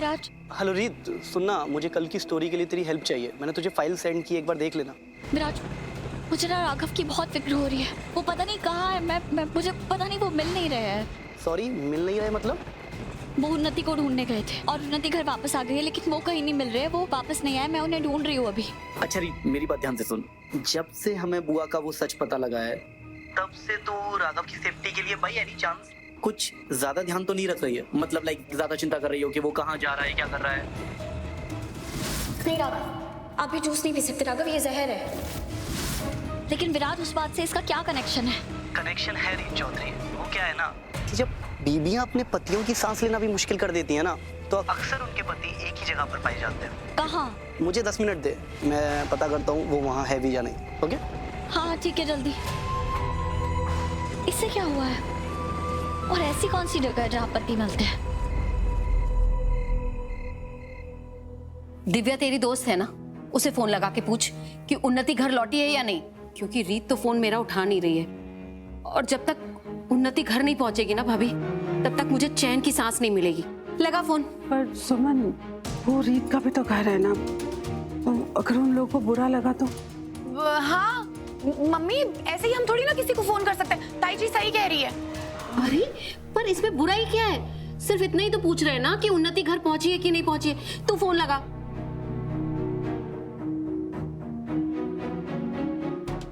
विराज। Hello रीत, सुनना, मुझे कल की स्टोरी के लिए तेरी हेल्प चाहिए। मैंने तुझे फाइल सेंड की, एक बार देख लेना। विराज, मुझे ना राघव की बहुत फिक्र हो रही है। वो पता नहीं कहाँ है। मैं मुझे पता नहीं, वो मिल नहीं रहे हैं। सॉरी, मिल नहीं रहे मतलब? वो उन्नति को ढूंढने गए थे और उन्नति घर वापस आ गई है, लेकिन वो कहीं नहीं मिल रहे। वो वापस नहीं आए। मैं उन्हें ढूंढ रही हूँ अभी। अच्छा रीत, मेरी बात ध्यान से सुन। जब से हमें बुआ का वो सच पता लगा है, तब से तो राघव की सेफ्टी के लिए भाई एनी चांस कुछ ज्यादा ध्यान तो नहीं रख रही है। मतलब लाइक ज्यादा चिंता कर रही हो कि वो कहाँ जा रहा है, क्या कर रहा है। नहीं राघव, आप भी जूस नहीं पी सकते राघव, ये जहर है। लेकिन विराज, उस बात से इसका क्या कनेक्शन है? कनेक्शन है रीत चौधरी। वो क्या है ना कि जब बीबियां अपने पतियों की सांस लेना भी मुश्किल कर देती है ना, तो अक्सर उनके पति एक ही जगह पर पाए जाते हैं। कहाँ? मुझे 10 मिनट दे, मैं पता करता हूँ वो वहाँ है भी या नहीं। ओके? हाँ ठीक है, जल्दी। इससे क्या हुआ है? और ऐसी कौन सी जगह है जहाँ पति मिलते हैं? दिव्या तेरी दोस्त है ना, उसे फोन लगा के पूछ कि उन्नति घर लौटी है या नहीं, क्योंकि रीत तो फोन मेरा उठा नहीं रही है। और जब तक उन्नति घर नहीं पहुंचेगी ना भाभी, तब तक मुझे चैन की सांस नहीं मिलेगी। लगा फोन। पर सुमन, वो रीत का भी तो घर है ना, तो अगर उन लोगों को बुरा लगा तो? हाँ मम्मी, ऐसे ही हम थोड़ी ना किसी को फोन कर सकते हैं। ताई जी सही कह रही है। अरे पर इसमें बुराई क्या है? सिर्फ इतना ही तो पूछ रहे हैं ना कि उन्नति घर पहुंची है कि नहीं पहुंची है। तू फोन लगा।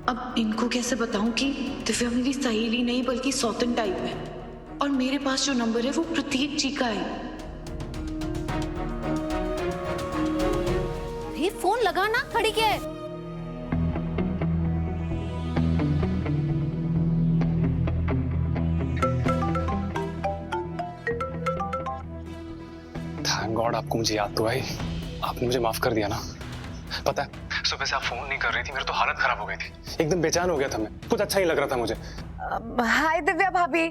अब इनको कैसे बताऊं कि दिव्या मेरी सहेली नहीं बल्कि सौतन टाइप है, और मेरे पास जो नंबर है वो प्रतीक जी का है। फिर फोन लगा ना, खड़ी क्या है? थैंक गॉड आपको मुझे याद तो आई। आपने मुझे माफ कर दिया ना। पता है, सुबह से आप फोन नहीं कर रही थी, मेरी तो हालत खराब हो गई थी। एकदम बेचैन हो गया था मैं, कुछ अच्छा नहीं लग रहा था मुझे। हाय दिव्या भाभी।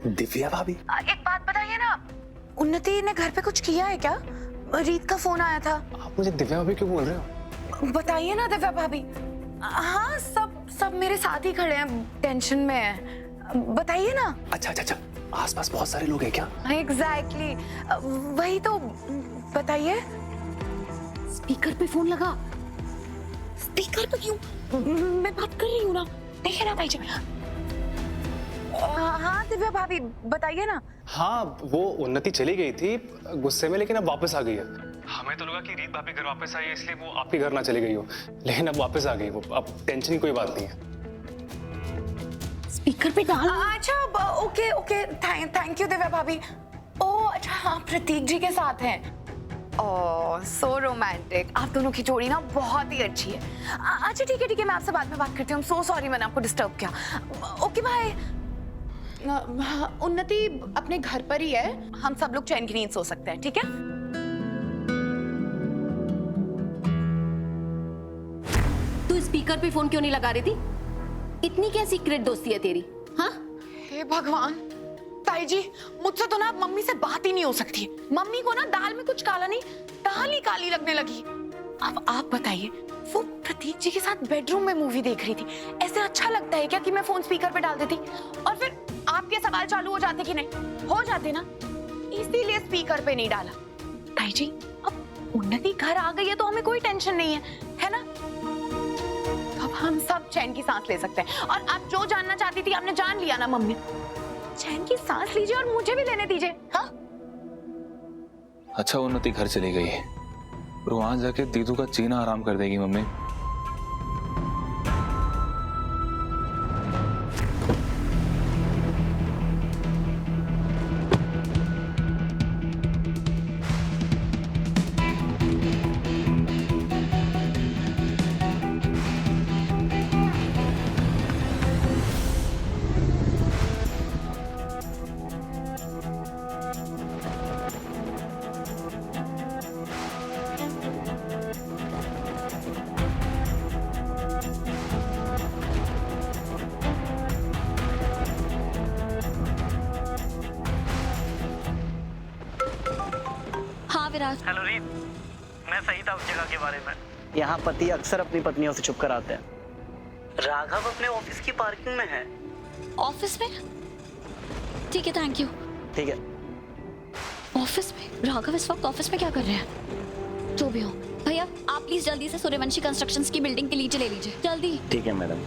दिव्या भाभी? एक बात बताइए ना, उन्नति ने घर पे कुछ किया है क्या? रीत का फोन आया था। आप मुझे दिव्या भाभी क्यों बोल रहे हो? बताइए ना दिव्या भाभी। हाँ, सब मेरे साथ ही खड़े हैं, टेंशन में है। बताइए ना। अच्छा, आसपास बहुत सारे लोग हैं क्या? एग्जैक्टली, वही तो। बताइए। स्पीकर पे फोन लगा। स्पीकर पे क्यों? मैं बात कर रही हूँ ना, देखिए ना ताई जी। हाँ दिव्या भाभी, बताइए ना। हाँ, वो उन्नति चली गई थी गुस्से में, लेकिन अब वापस आ गई है। हमें तो लगा कि रीत भाभी घर वापस आई है, इसलिए वो आपके घर ना चली गई हो, लेकिन अब वापस आ गई वो। अब टेंशन की कोई बात नहीं है। स्पीकर पे डाल। अच्छा, ओके, थैंक यू दिव्या भाभी। ओह अच्छा, हाँ प्रतीक जी के साथ हैं। ओह सो रोमांटिक। आप दोनों की जोड़ी ना बहुत ही अच्छी है। अच्छा ठीक है, मैं आपसे बाद में बात करती हूँ। सो सॉरी मैंने आपको डिस्टर्ब किया। Okay bye. उन्नति अपने घर पर ही है, हम सब लोग चैन की नींद सो सकते हैं, ठीक है? तू स्पीकर पे फोन क्यों नहीं लगा रही थी? इतनी क्या सीक्रेट दोस्ती है तेरी? हाँ, हे भगवान, ताई जी मुझसे तो ना मम्मी से बात ही नहीं हो सकती। मम्मी को ना दाल में कुछ काला नहीं, दाल ही काली लगने लगी। अब आप बताइए, वो प्रतीक जी के साथ बेडरूम में मूवी देख रही थी, ऐसे अच्छा लगता है क्या कि मैं फोन स्पीकर पे डाल देती और फिर आपके सवाल चालू हो जाते कि नहीं? हो जाते ना, इसीलिए स्पीकर पे नहीं डाला। ताई जी, अब उन्नति घर आ गई है तो हमें कोई टेंशन नहीं है ना? अब हम सब चैन की सांस ले सकते हैं। और आप जो जानना चाहती थी आपने जान लिया ना मम्मी। चैन की सांस लीजिए और मुझे भी लेने दीजिए। हाँ? अच्छा, उन्नति घर चली गई है और वहां जाके दीदू का जीना आराम कर देगी मम्मी। विराज। हेलो रीत, मैं सही था उस जगह के बारे में। यहाँ पति अक्सर अपनी पत्नियों से छुप कर आते हैं। राघव अपने ऑफिस की पार्किंग में है। ऑफिस में? ठीक है, थैंक यू। ठीक है। ऑफिस में? राघव इस वक्त ऑफिस में क्या कर रहे हैं? जो भी हो भैया, आप प्लीज जल्दी से सूर्यवंशी कंस्ट्रक्शंस की बिल्डिंग के नीचे ले लीजिए, जल्दी। ठीक है मैडम।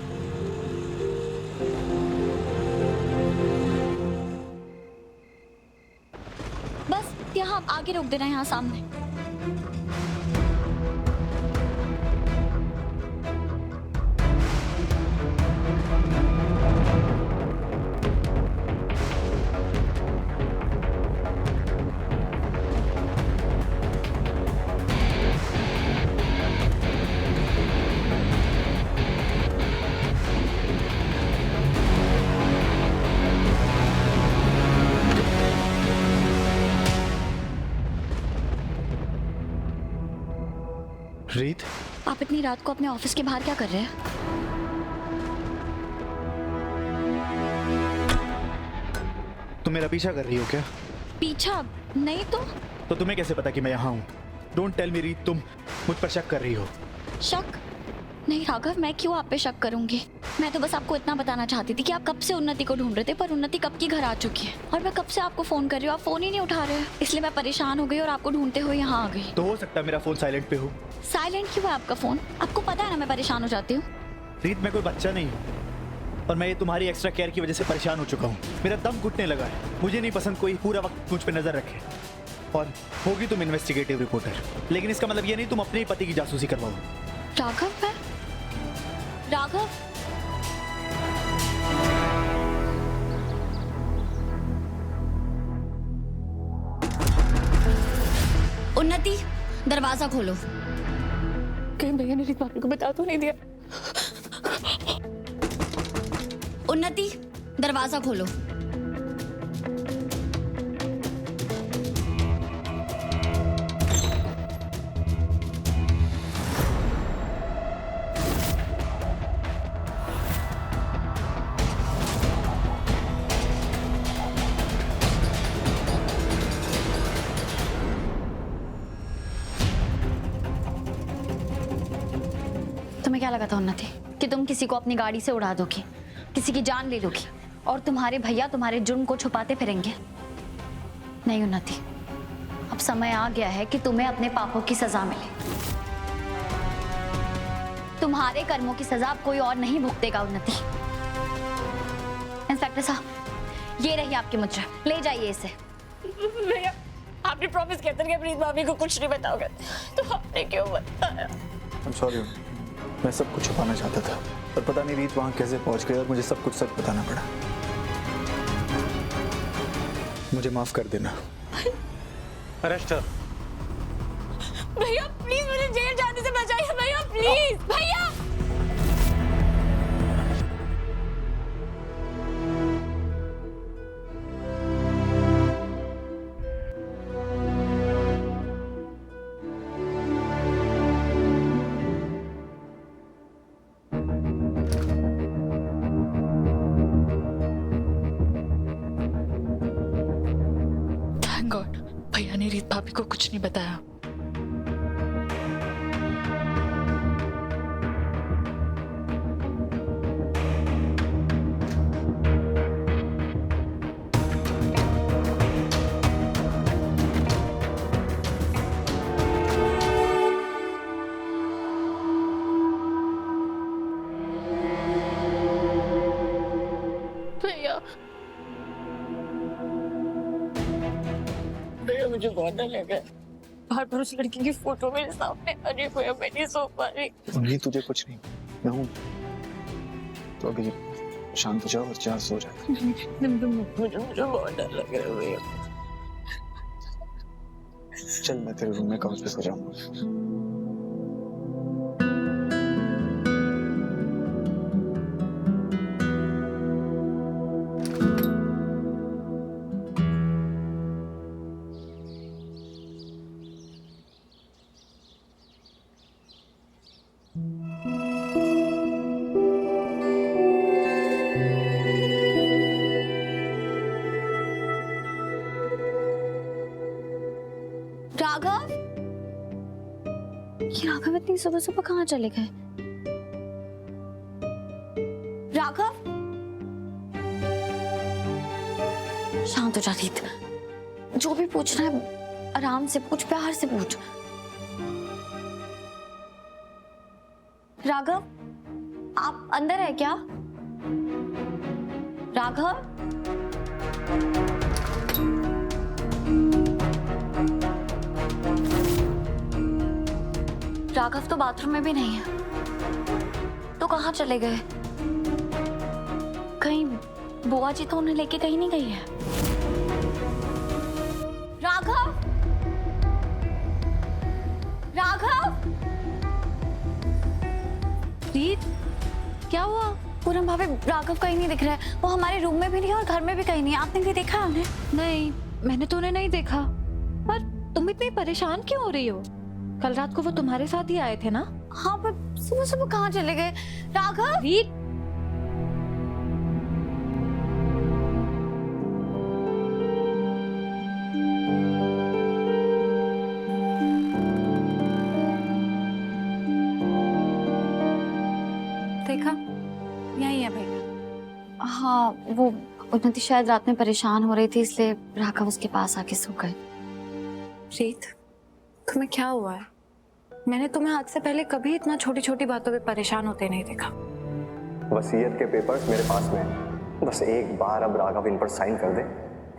बस यहाँ आगे रोक देना, यहाँ सामने। रीत, आप इतनी रात को अपने ऑफिस के बाहर क्या कर रहे हैं? तुम मेरा पीछा कर रही हो क्या? पीछा नहीं तो तुम्हें कैसे पता कि मैं यहाँ हूँ? डोंट टेल मी रीत, तुम मुझ पर शक कर रही हो। शक नहीं राघव, मैं क्यों आप पे शक करूंगी? मैं तो बस आपको इतना बताना चाहती थी कि आप कब से उन्नति को ढूंढ रहे थे, पर उन्नति कब की घर आ चुकी है। और मैं कब से आपको फोन कर रही हूँ, आप फोन ही नहीं उठा रहे हैं, इसलिए मैं परेशान हो गई और आपको ढूंढते हुए यहाँ आ गई। तो हो सकता है मेरा फोन साइलेंट पे हो। साइलेंट क्यों है आपका फोन? आपको पता है ना मैं परेशान हो जाती हूँ। रीत, मैं कोई बच्चा नहीं हूँ और मैं ये तुम्हारी एक्स्ट्रा केयर की वजह से परेशान हो चुका हूँ। मेरा दम घुटने लगा है। मुझे नहीं पसंद कोई पूरा वक्त मुझ पर नजर रखे, और होगी तुम इन्वेस्टिगेटिव रिपोर्टर, लेकिन इसका मतलब ये नहीं तुम अपने ही पति की जासूसी करवाओ। राघव, मैं राघव, उन्नति दरवाजा खोलो। कहीं भैया ने रीत भाभी को बता तो नहीं दिया? उन्नति दरवाजा खोलो। तुम्हें क्या लगा था उन्नति कि तुम किसी को अपनी गाड़ी से उड़ा दोगी, किसी की जान ले लोगी और तुम्हारे भैया तुम्हारे जुर्म को छुपाते फिरेंगे? नहीं उन्नति, अब समय आ गया है कि तुम्हें अपने पापों की सजा मिले। तुम्हारे कर्मों की सजा अब कोई और नहीं भुगतेगा उन्नति। इंस्पेक्टर साहब, ये रही आपकी मुद्रा, ले जाइए इसे। भैया, आपने प्रॉमिस किया था कि रीत भाभी को कुछ नहीं बताओगे, तो आपने क्यों बताया? I'm sorry, मैं सब कुछ छुपाना चाहता था, पर पता नहीं रीत वहां कैसे पहुंच गई और मुझे सब कुछ सच बताना पड़ा। मुझे माफ कर देना। Arrest her। भैया प्लीज मुझे जेल जाने से बचाइए भैया, प्लीज भैया। थैंक गॉड भैया ने रीत भाभी को कुछ नहीं बताया। भैया भैया मुझे बहुत डर लगा है। बार बार उस लड़की की फोटो मेरे सामने आ रही है भैया, मैं नहीं सो पा रही। अभी तुझे कुछ नहीं, मैं हूं। तो अभी शांत हो जाओ और चार सो जाओ। मुझे बहुत डर लग रहा है भैया। चल मैं तेरे रूम में काउच पे सो जाऊंगा। राघव, ये राघव इतनी सुबह सुबह कहाँ चले गए? राघव, शांत हो जा रीत, जो भी पूछना है आराम से पूछ, प्यार से पूछ। राघव, आप अंदर है क्या? राघव? राघव तो बाथरूम में भी नहीं है, तो कहाँ चले गए? कहीं बुआ जी तो उन्हें लेके कहीं नहीं गई है। राघव, राघव, रीत, क्या हुआ? पूनम भाभी, राघव कहीं नहीं दिख रहा है। वो हमारे रूम में भी नहीं है और घर में भी कहीं नहीं है। आपने भी देखा उन्हें? नहीं, मैंने तो उन्हें नहीं देखा। पर तुम इतनी परेशान क्यों हो रही हो? कल रात को वो तुम्हारे साथ ही आए थे ना? हाँ, पर सुबह सुबह कहाँ चले गए? राघव, रीत, देखा, यही है भैया। हाँ, वो उन्नति शायद रात में परेशान हो रही थी, इसलिए राघव उसके पास आके सो गए। रीत, तुम्हें क्या हुआ है? मैंने तुम्हें आज से पहले कभी इतना छोटी छोटी बातों पे परेशान होते नहीं देखा। वसीयत के पेपर्स मेरे पास में हैं। बस एक बार अब राघव इन पर साइन कर दे,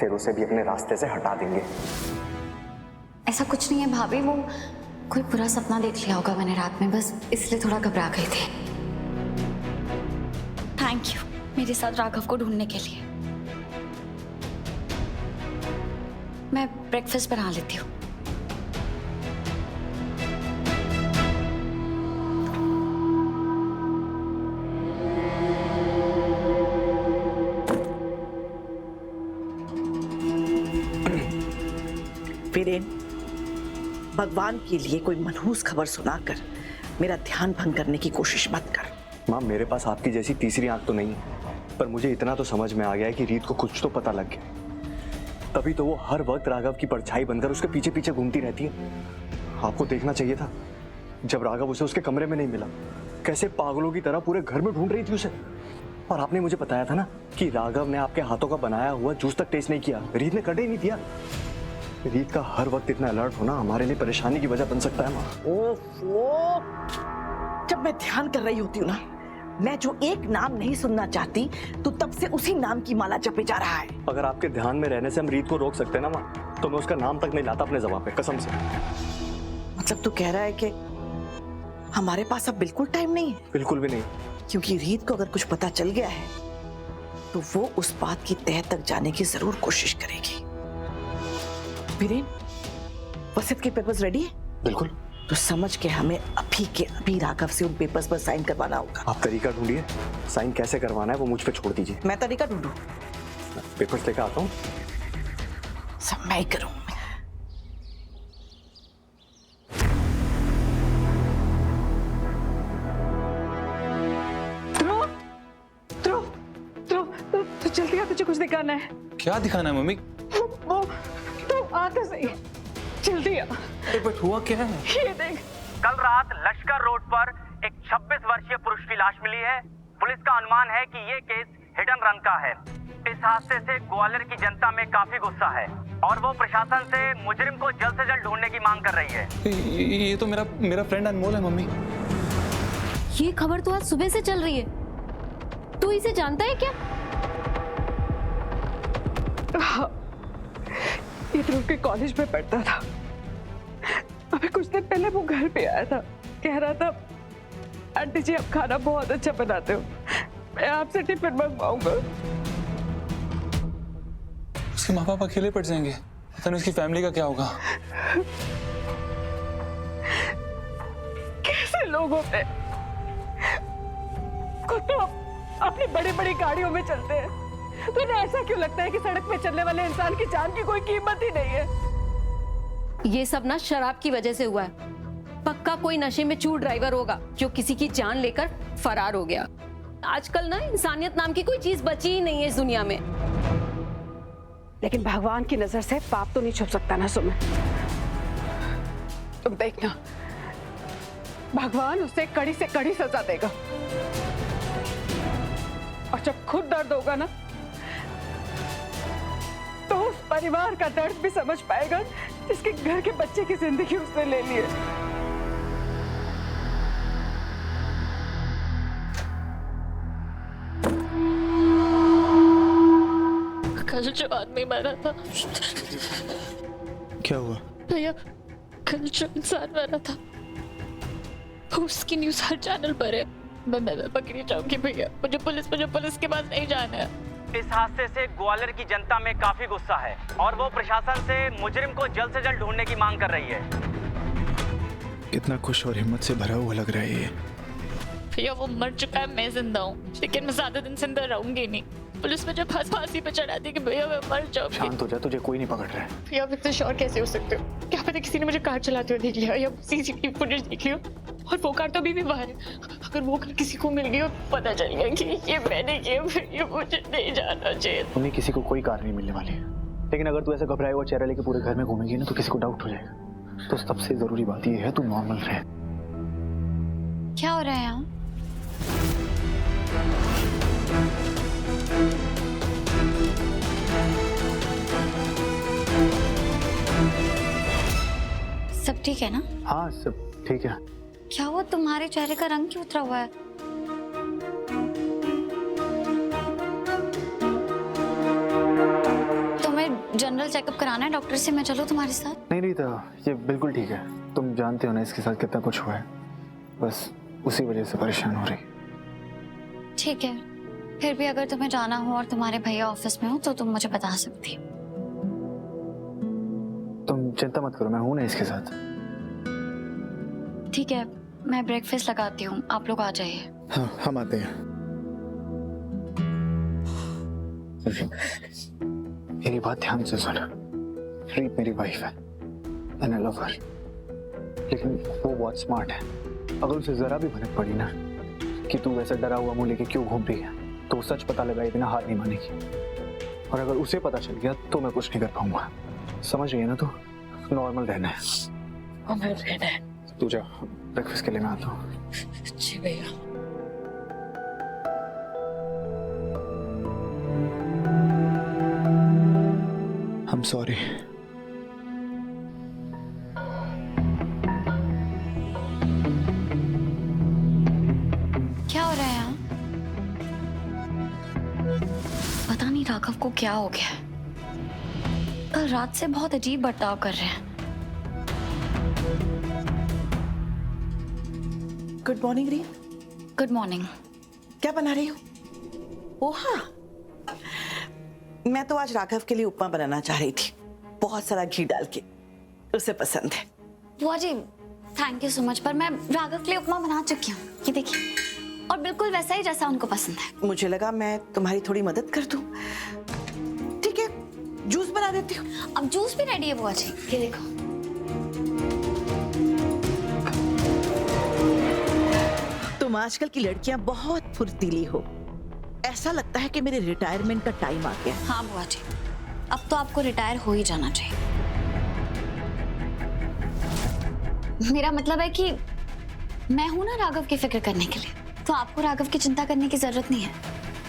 फिर उसे भी अपने रास्ते से हटा देंगे। ऐसा कुछ नहीं है भाभी, वो कोई बुरा सपना देख लिया होगा मैंने रात में, बस इसलिए थोड़ा घबरा गई थी। थैंक यू मेरे साथ राघव को ढूंढने के लिए। मैं ब्रेकफास्ट बना लेती हूँ। वीरेन, भगवान के लिए कोई मनहूस खबर सुनाकर मेरा ध्यान भंग करने की कोशिश मत कर। माँ, मेरे पास आपकी जैसी तीसरी आंख तो नहीं है, पर मुझे इतना तो समझ में आ गया है कि रीत को कुछ तो पता लग गया। तभी तो वो हर वक्त राघव की परछाई बनकर उसके पीछे पीछे घूमती रहती है। आपको देखना चाहिए था जब राघव उसे उसके कमरे में नहीं मिला, कैसे पागलों की तरह पूरे घर में ढूंढ रही थी उसे। और आपने मुझे बताया था ना कि राघव ने आपके हाथों का बनाया हुआ जूस तक टेस्ट नहीं किया। रीत ने कटे ही नहीं दिया। रीत का हर वक्त इतना अलर्ट होना हमारे लिए परेशानी की वजह बन सकता है माँ। ओफो, जब मैं ध्यान कर रही होती हूँ ना, मैं जो एक नाम नहीं सुनना चाहती, तो तब से उसी नाम की माला जपे जा रहा है। अगर आपके ध्यान में रहने से हम रीत को रोक सकते हैं ना माँ, तो मैं उसका नाम तक नहीं लाता अपने ज़बान पे, कसम से। मतलब तू कह रहा है कि हमारे पास अब बिल्कुल टाइम नहीं है? बिल्कुल भी नहीं। क्योंकि रीत को अगर कुछ पता चल गया है तो वो उस बात की तह तक जाने की जरूर कोशिश करेगी। वीरेन, वसीयत के पेपर्स रेडी है? बिल्कुल। तो समझ के हमें अभी के अभी राघव से उन पेपर्स पर साइन करवाना होगा। आप तरीका ढूंढिए, साइन कैसे करवाना है वो मुझ पे छोड़ दीजिए। मैं तरीका ढूंढूं? पेपर्स लेकर आता हूँ। सब मैं ही करूं। तो जल्दी आ, तुझे कुछ दिखाना है। क्या दिखाना है मम्मी? वो तो आ तो सही, जल्दी आ। बट हुआ क्या है? ये देख, कल रात लश्कर रोड पर एक 26 वर्षीय पुरुष की लाश मिली है। पुलिस का अनुमान है कि ये केस हिट एंड रन का है। इस हादसे से ग्वालियर की जनता में काफी गुस्सा है और वो प्रशासन से मुजरिम को जल्द से जल्द ढूंढने की मांग कर रही है। ये तो मेरा फ्रेंड अनमोल है मम्मी। ये खबर तो आज सुबह से चल रही है। तू इसे जानता है क्या? ये ध्रुव के कॉलेज में पढ़ता था। अभी कुछ दिन पहले वो घर पे आया था, कह रहा था आंटी जी आप खाना बहुत अच्छा बनाते हो, मैं आपसे टिफिन मंगवाऊंगा। उसके माँ बाप अकेले पड़ जाएंगे, पता नहीं उसकी फैमिली का क्या होगा। कैसे लोगों पे खुद तो अपनी बड़ी बड़ी गाड़ियों में चलते हैं, तो ऐसा क्यों लगता है कि सड़क पे चलने वाले इंसान की जान की कोई कीमत ही नहीं है? ये सब ना शराब की वजह से हुआ है। पक्का कोई नशे में चूर ड्राइवर होगा जो किसी की जान लेकर फरार हो गया। आजकल ना इंसानियत नाम की कोई चीज बची ही नहीं है इस दुनिया में। लेकिन भगवान की नजर से पाप तो नहीं छुप सकता ना सुमन। तुम देखना, भगवान उसे कड़ी से कड़ी सजा देगा। और जब खुद दर्द होगा ना, तो परिवार का दर्द भी समझ पाएगा जिसके घर के बच्चे की जिंदगी उसने ले ली है। कल जो आदमी मरा था, क्या हुआ? भैया कल जो इंसान मरा था उसकी न्यूज़ हर चैनल पर है। मैं पकड़ी जाऊंगी भैया, मुझे पुलिस के पास नहीं जाना है। इस हादसे से ग्वालियर की जनता में काफी गुस्सा है और वो प्रशासन से मुजरिम को जल्द से जल्द ढूंढने की मांग कर रही है। कितना खुश और हिम्मत से भरा हुआ लग रहा है ये। भैया वो मर चुका है, मैं जिंदा हूँ, लेकिन मैं ज्यादा दिन जिंदा रहूंगी नहीं। पुलिस मुझे फांसी पे चढ़ा दी कि भैया मैं मर जाऊंगी। शांत हो जा, तुझे कोई नहीं पकड़ रहा है। भैया आप इतने श्योर कैसे हो सकते हो? क्या पता किसी ने मुझे कार चलाते हुए देख लिया या सीसीटीवी फुटेज देख लिया, और वो कार तो अभी भी बाहर है। अगर वो कार किसी को मिल गई और पता चल गया कि ये मैंने किया, ये मुझे नहीं जाना चाहिए। उन्हें किसी को कोई कार नहीं मिलने वाली है, लेकिन अगर तू ऐसा घबराए हुआ चेहरा लेके पूरे घर में घूमेगी ना तो किसी को डाउट हो जाएगा। तो सबसे जरूरी बात ये है तू नॉर्मल रहे। क्या हो रहा है यहाँ? सब ठीक है ना? हाँ सब ठीक है। क्या हुआ, तुम्हारे चेहरे का रंग क्यों उतरा हुआ है? तुम्हें जनरल चेकअप कराना है डॉक्टर से, मैं चलूं तुम्हारे साथ? नहीं रीता, ये बिल्कुल ठीक है। तुम जानते हो ना इसके साथ कितना कुछ हुआ है, बस उसी वजह से परेशान हो रही। ठीक है, फिर भी अगर तुम्हें जाना हो और तुम्हारे भैया ऑफिस में हो तो तुम मुझे बता सकती हो। तुम चिंता मत करो, मैं हूं ना इसके साथ। ठीक है, मैं ब्रेकफास्ट लगाती हूँ, आप लोग आ जाइए। हाँ हम आते हैं। मेरी बात ध्यान से सुन। रीत मेरी वाइफ है एंड आई लव हर, लेकिन वो बहुत स्मार्ट है। अगर उसे जरा भी भनक पड़ी ना कि तू वैसा डरा हुआ मुंह लेके क्यों घूम रही है, तो वो सच पता लगाए बिना हार नहीं मानेगी। और अगर उसे पता चल गया तो मैं कुछ नहीं कर पाऊंगा। समझ रही है ना तू? नॉर्मल रहना है। तू जा, ब्रेकफास्ट के लिए मैं आता हूँ। जी भैया। I'm sorry. क्या हो रहा है यहाँ? पता नहीं राघव को क्या हो गया है, कल रात से बहुत अजीब बर्ताव कर रहे हैं। गुड मॉर्निंग री। Good morning. क्या बना रही हो? ओहा, मैं तो आज राघव के लिए उपमा बनाना चाह रही थी, बहुत सारा घी डाल के, उसे पसंद है। बुआ जी थैंक यू सो मच, पर मैं राघव के लिए उपमा बना चुकी हूँ, ये देखिए, और बिल्कुल वैसा ही जैसा उनको पसंद है। मुझे लगा मैं तुम्हारी थोड़ी मदद कर दूं। ठीक है, जूस बना देती हूँ। अब जूस भी रेडी है बुआ जी, ये देखो। तुम आजकल की लड़कियां बहुत फुर्तीली हो, ऐसा लगता है कि मेरे रिटायरमेंट का टाइम आ गया। हाँ बुआ जी, अब तो आपको रिटायर हो ही जाना चाहिए। मेरा मतलब है कि मैं हूं ना राघव की फिक्र करने के लिए, तो आपको राघव की चिंता करने की जरूरत नहीं है,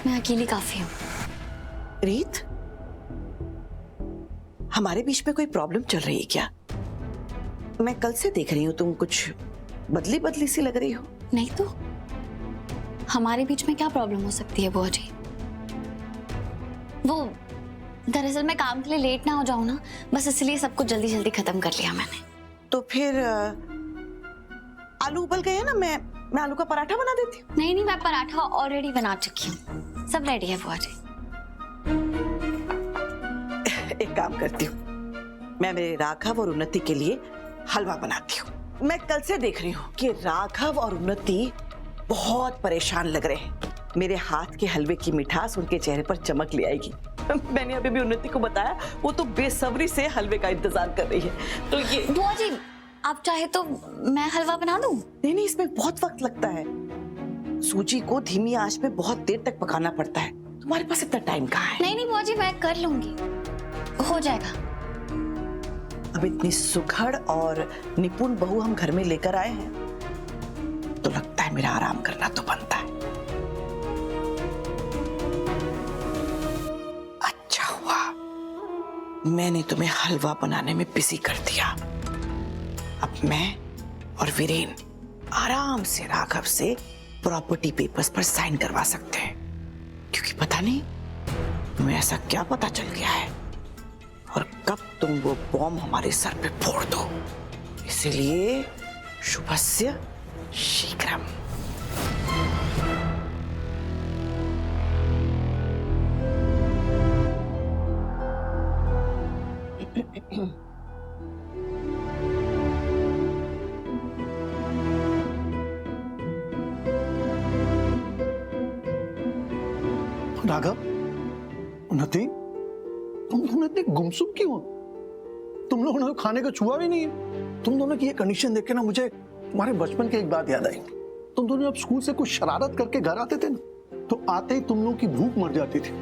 मैं अकेली काफी हूँ। रीत, हमारे बीच में कोई प्रॉब्लम चल रही है क्या? मैं कल से देख रही हूँ तुम कुछ बदली बदली सी लग रही हो। नहीं तो हमारे बीच में क्या प्रॉब्लम हो सकती है बुआ जी? वो दरअसल मैं काम के लिए लेट ना हो जाऊं ना, बस इसलिए सब कुछ जल्दी जल्दी खत्म कर लिया मैंने। तो फिर आलू उबल गए हैं ना, मैं आलू का पराठा बना देती हूँ। नहीं नहीं, मैं पराठा ऑलरेडी बना चुकी हूँ, सब रेडी है बुआ जी। एक काम करती हूँ, मैं मेरे राघव और उन्नति के लिए हलवा बनाती हूँ। मैं कल से देख रही हूँ कि राघव और उन्नति बहुत परेशान लग रहे हैं। मेरे हाथ के हलवे की मिठास उनके चेहरे पर चमक ले आएगी। मैंने अभी भी उन्नति को बताया, वो तो बेसब्री से हलवे का इंतजार कर रही है। तो ये बुआ जी आप चाहे तो मैं हलवा बना दूं? नहीं नहीं, इसमें बहुत वक्त लगता है। सूजी को धीमी आंच पे बहुत देर तक पकाना पड़ता है, तुम्हारे पास इतना टाइम कहाँ है? नहीं नहीं बुआ जी, मैं कर लूंगी, हो जाएगा। अब इतनी सुघड़ और निपुण बहू हम घर में लेकर आए हैं, तो लगता है मेरा आराम करना तो बनता है। अच्छा हुआ मैंने तुम्हें हलवा बनाने में बिजी कर दिया। अब मैं और वीरेन आराम से राघव से प्रॉपर्टी पेपर्स पर साइन करवा सकते हैं, क्योंकि पता नहीं तुम्हें ऐसा क्या पता चल गया है और कब तुम वो बॉम्ब हमारे सर पे फोड़ दो। इसलिए शुभस्य शीघ्रम। राघव, उन्नति, तुम दोनों इतने गुमसुम क्यों हो? तुम लोगों ने खाने का छुआ भी नहीं है। तुम दोनों की ये कंडीशन देख के ना मुझे तुम्हारे बचपन की एक बात याद आई। तुम दोनों जब स्कूल से कुछ शरारत करके घर आते थे ना, तो आते ही तुम लोगों की भूख मर जाती थी।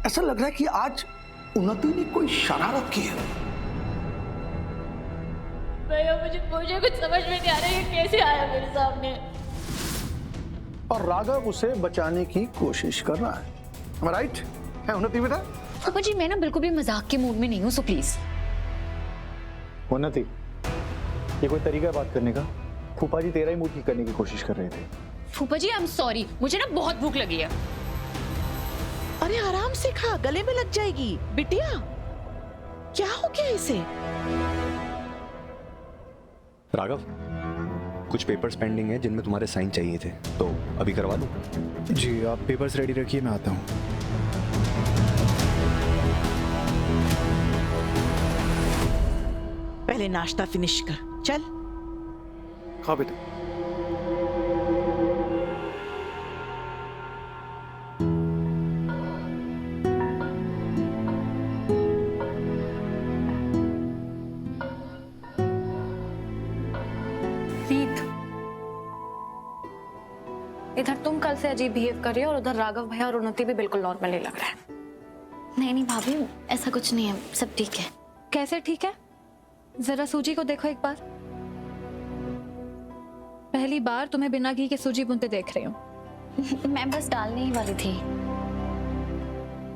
ऐसा लग रहा है कि आज उन्नति ने कोई शरारत की है। भैया मुझे कुछ समझ में नहीं आ रहा है, ये कैसे आया मेरे सामने। और राघव उसे बचाने की कोशिश कर रहा है। Am I right? है उन्नति बेटा? फूफा जी मैं ना बिल्कुल भी मजाक के मूड में नहीं हूँ, सो प्लीज। उन्नति, ये कोई तरीका है बात करने का? फूफा जी तेरा ही मूड ठीक करने की कोशिश कर रहे थे। फूफा जी आई एम सॉरी, मुझे ना बहुत भूख लगी है। अरे आराम से खा, गले में लग जाएगी। बिटिया क्या हो गया इसे? राघव, कुछ पेपर्स पेंडिंग है जिनमें तुम्हारे साइन चाहिए थे, तो अभी करवा लूं? जी आप पेपर्स रेडी रखिए, मैं आता हूँ। पहले नाश्ता फिनिश कर, चल। हाँ बेटा। रीत, इधर तुम कल से अजीब बिहेव कर रही हो और उधर राघव भैया और उन्नति भी बिल्कुल नॉर्मल ही लग रहा है। नहीं भाभी, ऐसा कुछ नहीं है, सब ठीक है। कैसे ठीक है? जरा सूजी को देखो एक बार। पहली बार तुम्हें बिना घी के सूजी बुनते देख रही हूँ। मैं बस डालने ही वाली थी।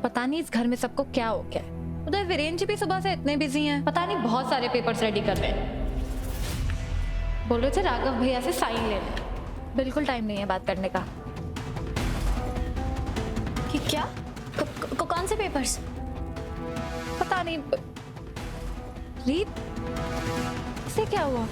पता नहीं इस घर में सबको क्या हो गया। उधर वीरेन जी भी सुबह से इतने बिजी हैं, पता नहीं बहुत सारे पेपर्स रेडी कर रहे हैं। बोल रहे थे राघव भैया से साइन लेने। बिल्कुल टाइम नहीं है बात करने का। कि क्या? कौन से पेपर्स? पता नहीं। रीत, इसे क्या हुआ?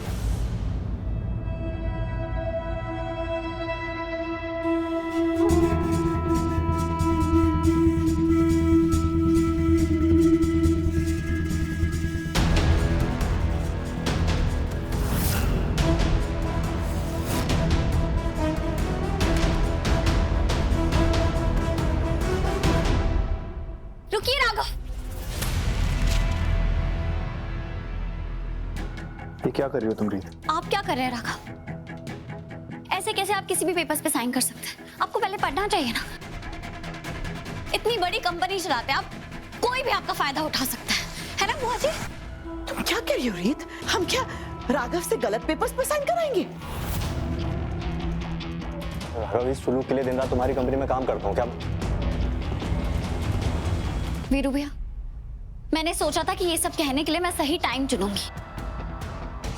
रुकिए राघव। ये क्या कर रही हो तुम रीत? आप क्या कर रहे हैं राघव? ऐसे कैसे आप किसी भी पेपर्स पे साइन कर सकते हैं? आपको पहले पढ़ना चाहिए ना। इतनी बड़ी कंपनी चलाते हैं आप, कोई भी आपका फायदा उठा सकता है ना बुआ जी? तुम क्या कह रही हो रीत? हम क्या राघव से गलत पेपर्स पर साइन कराएंगे? राघव, इस सुलूक के लिए दिन रात तुम्हारी कंपनी में काम करता हूँ क्या? वीरू भैया, मैंने सोचा था कि ये सब कहने के लिए मैं सही टाइम चुनूंगी,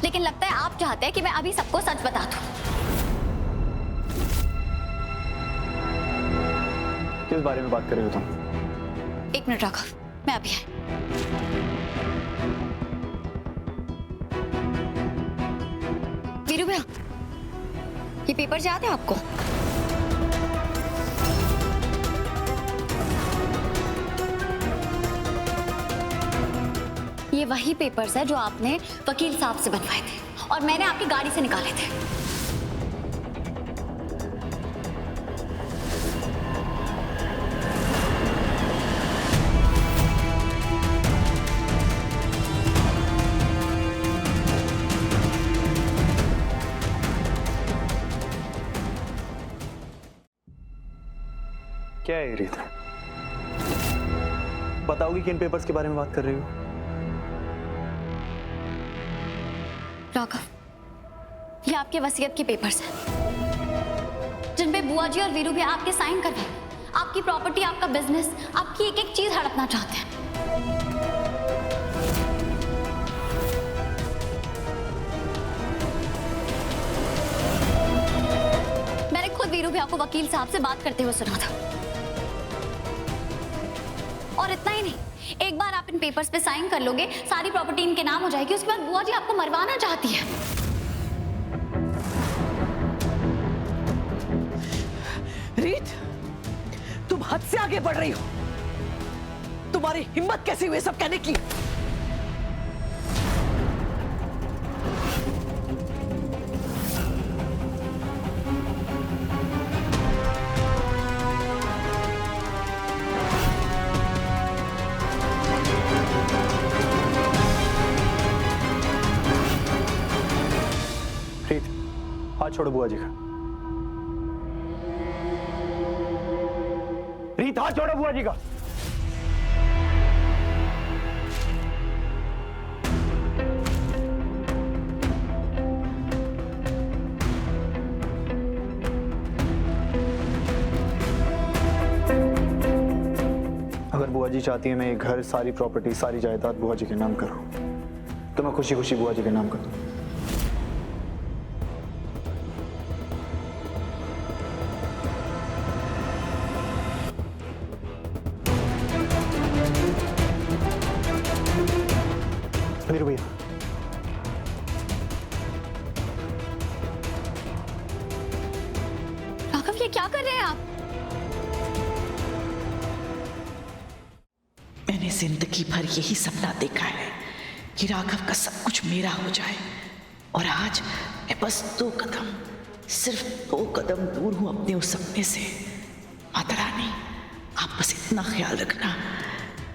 लेकिन लगता है आप चाहते हैं कि मैं अभी सबको सच बता दूं। किस बारे में बात कर रहे हो तुम? एक मिनट राघव, मैं अभी आई। वीरू भैया, ये पेपर याद है आपको? ये वही पेपर्स है जो आपने वकील साहब से बनवाए थे और मैंने आपकी गाड़ी से निकाले थे। क्या है रीत? बताओगी किन पेपर्स के बारे में बात कर रही हो? राघव, ये आपके वसीयत के पेपर्स हैं, जिन पे बुआ जी और वीरू भी आपके साइन कर रहे हैं। आपकी प्रॉपर्टी, आपका बिजनेस, आपकी एक एक चीज हड़पना चाहते हैं। मैंने खुद वीरू भैया को वकील साहब से बात करते हुए सुना था। और इतना ही नहीं, एक बार आप इन पेपर्स पे साइन कर लोगे, सारी प्रॉपर्टी इनके नाम हो जाएगी। उसके बाद बुआ जी आपको मरवाना चाहती है। रीत, तुम हद से आगे बढ़ रही हो। तुम्हारी हिम्मत कैसे हुई सब कहने की? रीत, हाथ छोड़ो बुआ जी का। रीत, हाथ छोड़ो बुआ जी का। अगर बुआ जी चाहती है मैं ये घर, सारी प्रॉपर्टी, सारी जायदाद बुआ जी के नाम करूं, तो मैं खुशी खुशी बुआ जी के नाम कर दूं। वीरू भैया, राघव, ये क्या कर रहे हैं आप? मैंने जिंदगी भर यही सपना देखा है कि राघव का सब कुछ मेरा हो जाए, और आज मैं बस सिर्फ 2 कदम दूर हूं अपने उस सपने से। माता रानी, आप बस इतना ख्याल रखना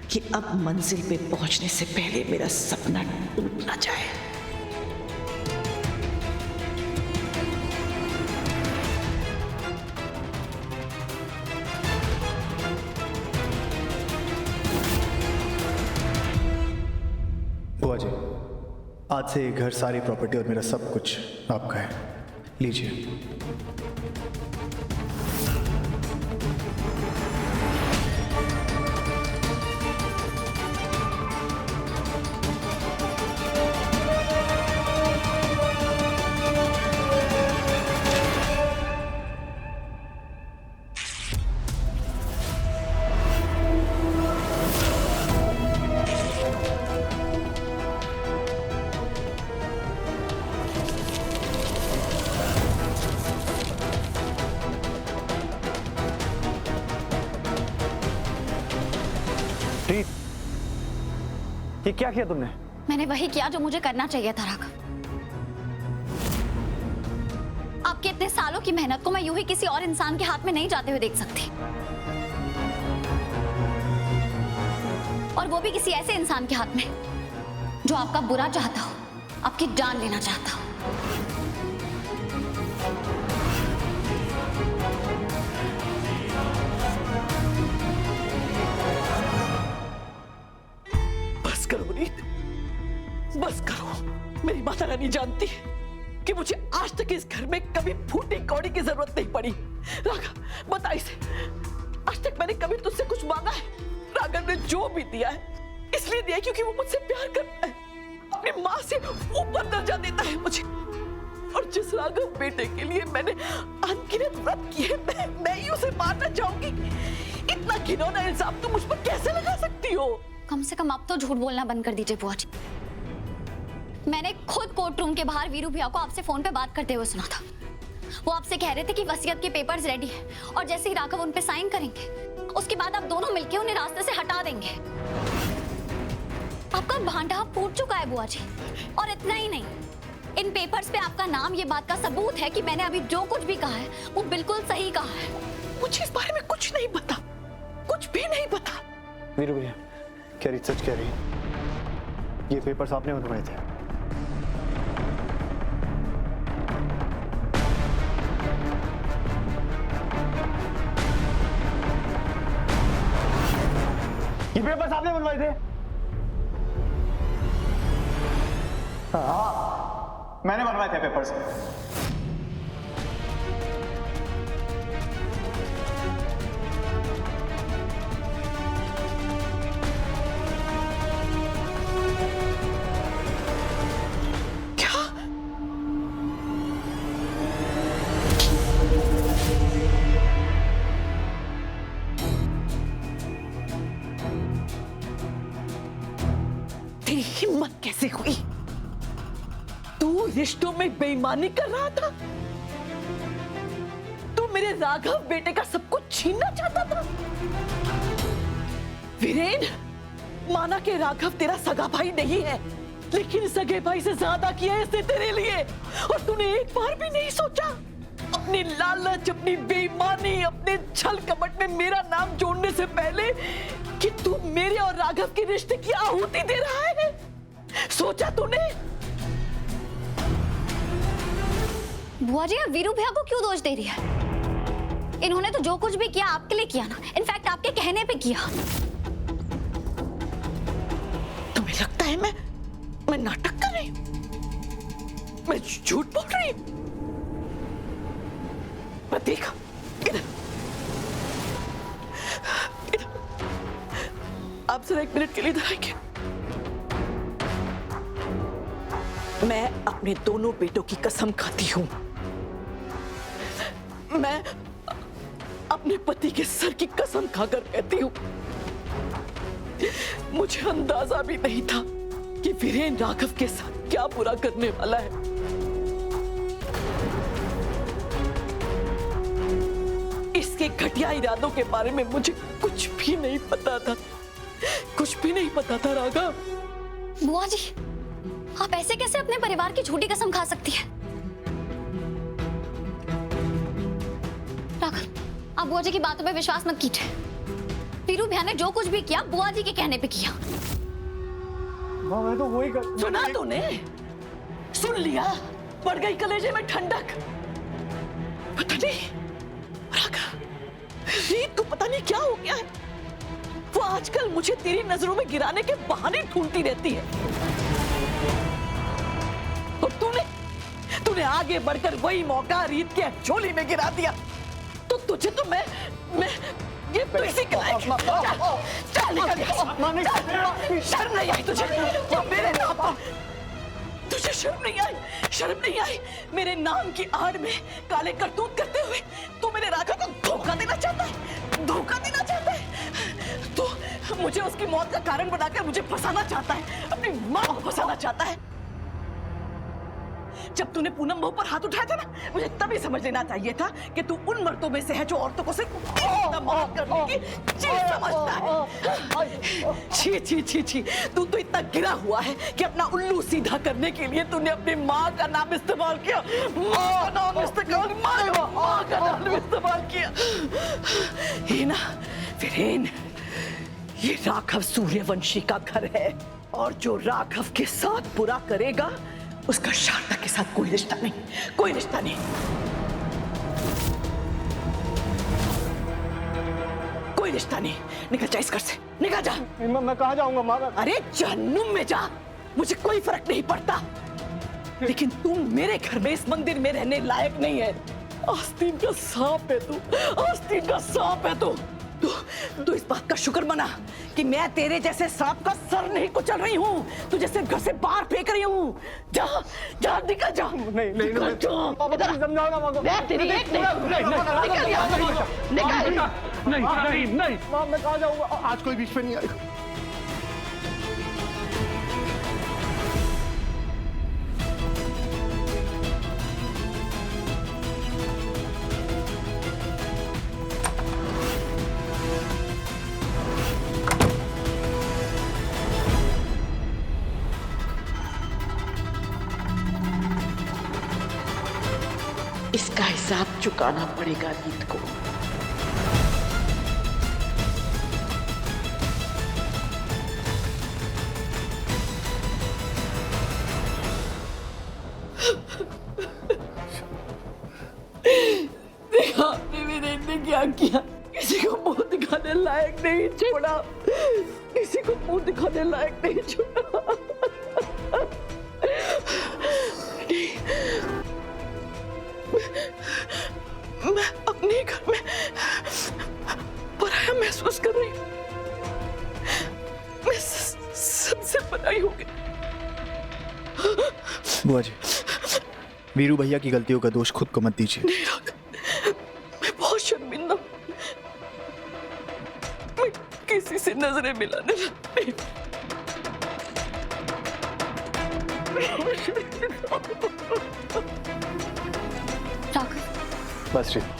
कि अब मंजिल पे पहुंचने से पहले मेरा सपना टूट ना जाए। बुआ जी, आज से ये घर, सारी प्रॉपर्टी और मेरा सब कुछ आपका है। लीजिए। रीत, ये क्या किया तुमने? मैंने वही किया जो मुझे करना चाहिए था राघव। आपके इतने सालों की मेहनत को मैं यूं ही किसी और इंसान के हाथ में नहीं जाते हुए देख सकती, और वो भी किसी ऐसे इंसान के हाथ में जो आपका बुरा चाहता हो, आपकी जान लेना चाहता हो। बस करो रीत, बस करो। मेरी माता रानी जानती है कि मुझे आज तक इस घर में कभी फूटी कौड़ी की जरूरत नहीं पड़ी। राघव, बता इसे, आज तक मैंने कभी तुझसे कुछ मांगा है? राघव ने जो भी दिया है इसलिए दिया क्योंकि वो मुझसे प्यार करता है, अपनी माँ से ऊपर दर्जा देता है मुझे। और जिस राघव बेटे के लिए मैंने अनगिनत व्रत किए, मैं ही उसे मारना चाहूंगी। इतना घिनौना इल्जाम तुम मुझ पर कैसे लगा सकती हो? कम से कम अब तो झूठ बोलना बंद कर दीजिए बुआ जी। मैंने खुद कोर्ट रूम के बाहर वीरू भैया को आपसे फोन पे बात करते हुए सुना था। वो आपसे कह रहे थे कि वसीयत के पेपर्स रेडी है, और जैसे ही राघव उन पे साइन करेंगे, उसके बाद आप दोनों मिलकर उन्हें रास्ते से हटा देंगे। आपका भांडा फूट चुका है बुआ जी। और इतना ही नहीं, इन पेपर्स पे आपका नाम, ये बात का सबूत है कि मैंने अभी जो कुछ भी कहा है वो बिल्कुल सही कहा है। मुझे इस बारे में कुछ नहीं पता, कुछ भी नहीं पता। वीरू भैया, क्या रीत सच कह रही है? ये पेपर्स आपने बनवाए थे? ये पेपर्स आपने बनवाए थे? हाँ, मैंने बनवाए थे पेपर्स। रिश्तों में बेईमानी कर रहा था? तू मेरे राघव बेटे का सब कुछ छीनना चाहता था? वीरेन, माना कि राघव तेरा सगा भाई नहीं है, लेकिन सगे भाई से ज्यादा किया है इसने तेरे लिए, और तूने एक बार भी नहीं सोचा अपनी लालच, अपनी बेईमानी, अपने छल कपट में मेरा नाम जोड़ने से पहले कि तू मेरे और राघव के रिश्ते की आहुति दे रहा है? सोचा तूने? बुआ जी, आप वीरू भैया को क्यों दोष दे रही है? इन्होंने तो जो कुछ भी किया आपके लिए किया ना, इनफैक्ट आपके कहने पे किया। तुम्हें लगता है मैं नाटक कर रही हूं? मैं झूठ बोल रही हूं? मैं देखा, इधर आप जरा 1 मिनट के लिए इधर आएंगे? मैं अपने दोनों बेटों की कसम खाती हूं, मैं अपने पति के सर की कसम खाकर कहती हूं, मुझे अंदाजा भी नहीं था कि वीरेन राघव के साथ क्या बुरा करने वाला है। इसके घटिया इरादों के बारे में मुझे कुछ भी नहीं पता था, कुछ भी नहीं पता था राघव। बुआ जी, आप ऐसे कैसे अपने परिवार की झूठी कसम खा सकती है? राघव, आप बुआ जी की बातों पे विश्वास मत कीजिए। वीरू भैया ने जो कुछ भी किया बुआ जी के कहने पे किया। मैं तो वही कर... सुना तूने? सुन लिया? पड़ गई कलेजे में ठंडक। पता नहीं राघव, रीत को पता नहीं क्या हो गया है, वो आजकल मुझे तेरी नजरों में गिराने के बहाने ढूंढती रहती है। और तूने आगे बढ़कर वही मौका रीत के झोली में गिरा दिया। तो तुझे तो मैं ये तो इसी के लायक। चल निकल, शर्म नहीं आई तुझे? वो मेरे नाम पर तुझे शर्म नहीं आई? शर्म नहीं आई? मेरे नाम की आड़ में काले करतूत करते हुए तू मेरे राघव को धोखा देना चाहता है? धोखा देना चाहता है? तू मुझे उसकी मौत का कारण बनाकर मुझे फंसाना चाहता है, अपनी मां को फंसाना चाहता है। जब तूने पूनम बहू पर हाथ उठाया था ना, मुझे तभी समझ लेना चाहिए था कि तू उन मर्दों में से है जो औरतों को सिर्फ माफ करने की चीज समझता है। छी छी छी छी, तू तो इतना गिरा हुआ है कि अपना उल्लू सीधा करने के लिए तूने अपनी माँ का नाम इस्तेमाल किया। माँ का नाम इस्तेमाल किया। हीना, वीरेन, ये राघव सूर्यवंशी का घर है, और जो राघव के साथ बुरा करेगा उसका शारदा के साथ कोई रिश्ता नहीं, कोई रिश्ता नहीं। कोई रिश्ता नहीं। निकल जा इस घर से, निकल जा। मैं कहाँ जाऊंगा माँ? अरे जहन्नुम में जा, मुझे कोई फर्क नहीं पड़ता, लेकिन तुम मेरे घर में इस मंदिर में रहने लायक नहीं है। आस्तीन का सांप है तू, आस्तीन का सांप है तू। तू इस बात का शुक्र मना कि मैं तेरे जैसे सांप का सर नहीं कुचल रही हूँ, तू जैसे घर से बाहर फेंक रही हूँ। जा जा, निकल जा। नहीं माँ, मैं कहाँ जाऊंगा? आज कोई बीच में नहीं आएगा। इसका हिसाब चुकाना पड़ेगा रीत को। देखा आपने वीरेन ने क्या किया? किसी को मुंह दिखाने लायक नहीं छोड़ा, किसी को मुंह दिखाने लायक नहीं छोड़ा। मैं अपने घर में पराया महसूस कर रही हूँ। मैं सबसे पराई हो गई। बुआ जी, वीरू भैया की गलतियों का दोष खुद को मत दीजिए। नहीं राघव, मैं बहुत शर्मिंदा हूँ। मैं किसी से नजरें मिलाने लगती राघव बस रीत,